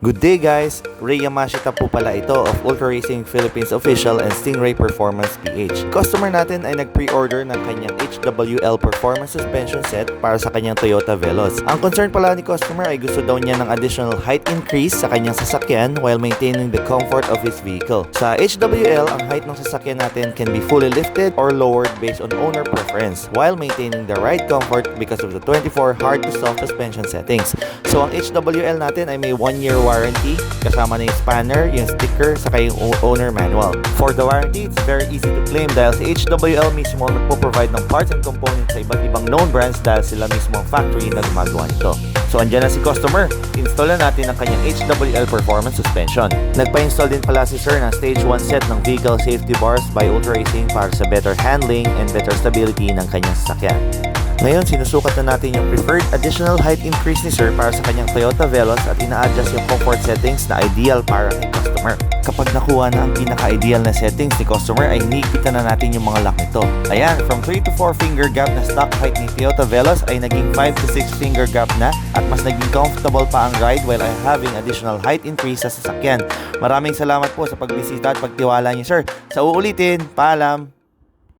Good day guys! Ray Yamashita po pala ito of Ultra Racing Philippines Official and Stingray Performance PH. Customer natin ay nag-pre-order ng kanyang HWL Performance Suspension Set para sa kanyang Toyota Veloz. Ang concern pala ni customer ay gusto daw niya ng additional height increase sa kanyang sasakyan while maintaining the comfort of his vehicle. Sa HWL, ang height ng sasakyan natin can be fully lifted or lowered based on owner preference while maintaining the ride comfort because of the 24 hard to soft suspension settings. So ang HWL natin ay may 1-year warranty, kasama na yung spanner, yung sticker, saka yung owner manual. For the warranty, it's very easy to claim dahil sa HWL mismo nagpo-provide ng parts and components sa iba't ibang known brands dahil sila mismo ang factory na gumagawa nito. So andyan na si customer, install na natin ang kanyang HWL Performance Suspension. Nagpa-install din pala si sir ng stage 1 set ng vehicle safety bars by Ultra Racing para sa better handling and better stability ng kanyang sasakyan. Ngayon, sinusukat na natin yung preferred additional height increase ni sir para sa kanyang Toyota Veloz at ina-adjust yung comfort settings na ideal para kay customer. Kapag nakuha na ang pinaka-ideal na settings ni customer ay hinigitan na natin yung mga lock nito. Ayan, from 3 to 4 finger gap na stock height ni Toyota Veloz ay naging 5 to 6 finger gap na at mas naging comfortable pa ang ride while having additional height increase sa sasakyan. Maraming salamat po sa pagbisita at pagtiwala niyo sir. Sa uulitin, paalam!